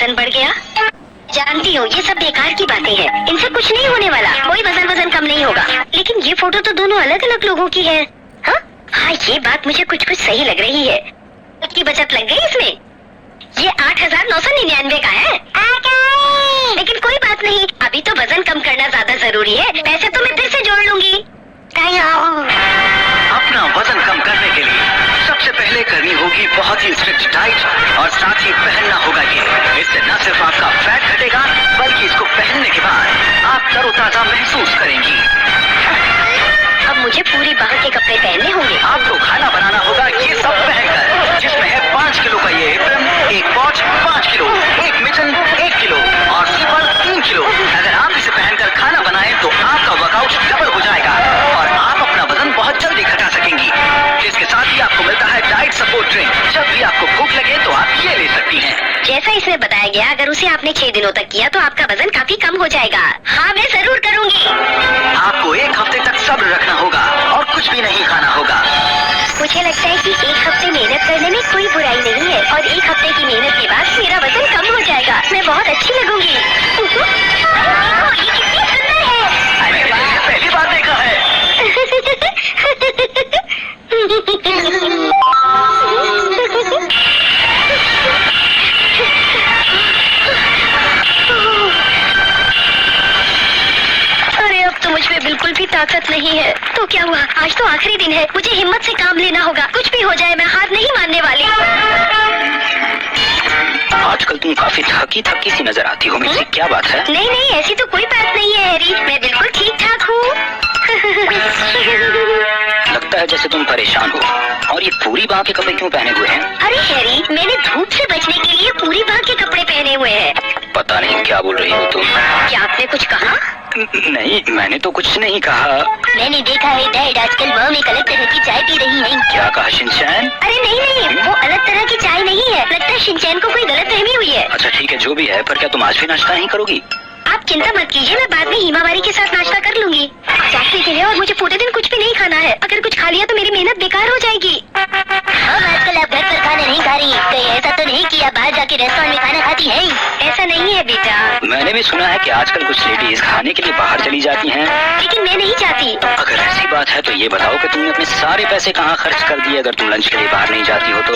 वजन बढ़ गया। जानती हूँ ये सब बेकार की बातें हैं, इनसे कुछ नहीं होने वाला, कोई वजन कम नहीं होगा। लेकिन ये फोटो तो दोनों अलग अलग लोगों की है। हाँ हाँ, ये बात मुझे कुछ सही लग रही है। की बचत लग गई इसमें। ये 8,999 का है। लेकिन कोई बात नहीं, अभी तो वजन कम करना ज्यादा जरूरी है। पैसे तो मैं फिर से जोड़ लूंगी। अपना वजन कम करने के लिए सबसे पहले करनी होगी बहुत ही स्ट्रिक्ट डाइट और साथ ही पहनना होगा ये। इससे न सिर्फ आपका फैट घटेगा बल्कि इसको पहनने के बाद आप तरोताजा महसूस करेंगी। अब मुझे पूरी बाह के कपड़े पहनने होंगे। आपको खाना बनाना होगा ये सब पहनकर, जिसमें है 5 किलो का ये एप्रन, एक पॉच 5 किलो, एक मिशन 1 किलो और स्लीपर 3 किलो। अगर आप इसे पहनकर खाना बनाएं तो आपका वर्कआउट डबल हो जाएगा और आप अपना वजन बहुत जल्दी घटा सकेंगी। इसके साथ ही आपको मिलता है डाइट सपोर्ट ड्रिंक। जब भी आपको भूख लगे तो आप ये ले सकती हैं। जैसा इसमें बताया गया, अगर उसे आपने 6 दिनों तक किया तो आपका वजन काफी कम हो जाएगा। हाँ, मैं जरूर करूँगी। आपको 1 हफ्ते तक सब्र रखना होगा और कुछ भी नहीं खाना होगा। मुझे लगता है कि 1 हफ्ते मेहनत करने में कोई बुराई नहीं है और 1 हफ्ते की मेहनत के बाद मेरा वजन कम हो जाएगा। मैं बहुत अच्छी लगूंगी। ये कितनी सुंदर है। अरे वाह, पहली बार देखा है। अरे अब तो मुझ में बिल्कुल भी ताकत नहीं है। तो क्या हुआ, आज तो आखिरी दिन है, मुझे हिम्मत से काम लेना होगा। कुछ भी हो जाए मैं हार नहीं मानने वाली। आजकल तुम काफी थकी सी नजर आती हो मुझसे, क्या बात है? नहीं नहीं, ऐसी तो कोई बात नहीं है हैरी, मैं बिल्कुल ठीक ठाक हूँ। लगता है जैसे तुम परेशान हो। और ये पूरी बाह के कपड़े क्यों पहने हुए हैं? अरे हैरी, मैंने धूप से बचने के लिए पूरी बाह के कपड़े पहने हुए हैं। पता नहीं क्या बोल रही हो तुम। क्या आपने कुछ कहा? नहीं, मैंने तो कुछ नहीं कहा। मैंने देखा है डैड आजकल मॉम एक अलग तरह की चाय पी रही है। क्या कहा शिनचैन? अरे नहीं नहीं, वो अलग तरह की चाय नहीं है। लगता है शिनचैन को कोई गलतफहमी हुई है। अच्छा ठीक है, जो भी है, पर क्या तुम आज भी नाश्ता नहीं करोगी? आप चिंता मत कीजिए, मैं बाद में हिमावारी के साथ नाश्ता कर लूंगी। रास्ते के लिए और मुझे पूरे दिन कुछ भी नहीं खाना है। अगर कुछ खा लिया तो मेरी मेहनत बेकार हो जाएगी। आजकल आप घर पर खाना नहीं खा रही, कहीं ऐसा तो नहीं कि आप बाहर जाके रेस्टोरेंट में खाना खाती हैं? ऐसा नहीं है बेटा। मैंने भी सुना है कि आजकल कुछ लेडीज खाने के लिए बाहर चली जाती हैं। लेकिन मैं नहीं चाहती। अगर ऐसी बात है तो ये बताओ कि तुमने अपने सारे पैसे कहाँ खर्च कर दिए अगर तुम लंच के लिए बाहर नहीं जाती हो तो?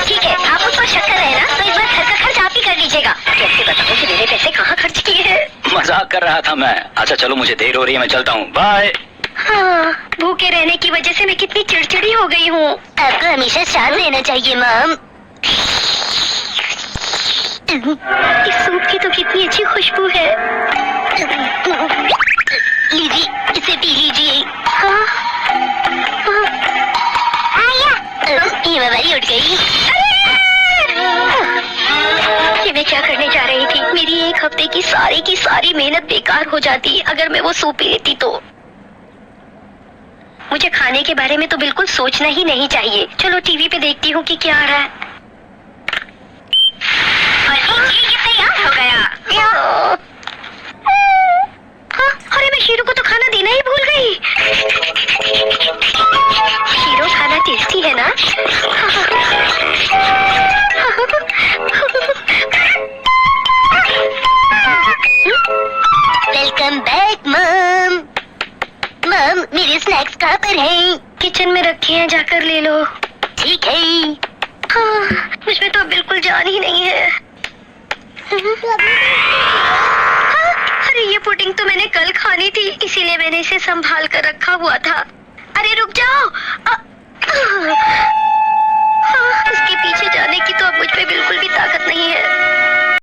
ठीक है, आप मुझ पर शक कर रहे हैं ना, तो इस बार घर का खर्च आप ही कर लीजिएगा। कैसे बताऊं कि मैंने पैसे कहाँ खर्च किए हैं? मजाक कर रहा था मैं। अच्छा चलो, मुझे देर हो रही है, मैं चलता हूँ, बाय। हाँ, भूखे रहने की वजह से मैं कितनी चिड़चिड़ी हो गई हूँ। आपको हमेशा शांत रहना चाहिए मॉम। इस सूप की तो कितनी अच्छी खुशबू है। लीजिए, इसे पी लीजिए। हाँ, हिमावारी उठ गई। ये मैं क्या करने जा रही थी? मेरी 1 हफ्ते की सारी मेहनत बेकार हो जाती अगर मैं वो सूप पी लेती तो। मुझे खाने के बारे में तो बिल्कुल सोचना ही नहीं चाहिए। चलो टीवी पे देखती हूँ कि क्या आ रहा है। ये तैयार हो गया। हाँ, अरे मैं शीरू को तो खाना देना ही भूल गई। शीरू, खाना टेस्टी है ना? Welcome back mom. मॉम, मेरे स्नैक्स कहाँ पर हैं? किचन में रखे हैं, जाकर ले लो। ठीक है। हाँ, मुझमें तो बिल्कुल जान ही नहीं है। हाँ, अरे ये पुडिंग तो मैंने कल खानी थी, इसीलिए मैंने इसे संभाल कर रखा हुआ था। अरे रुक जाओ।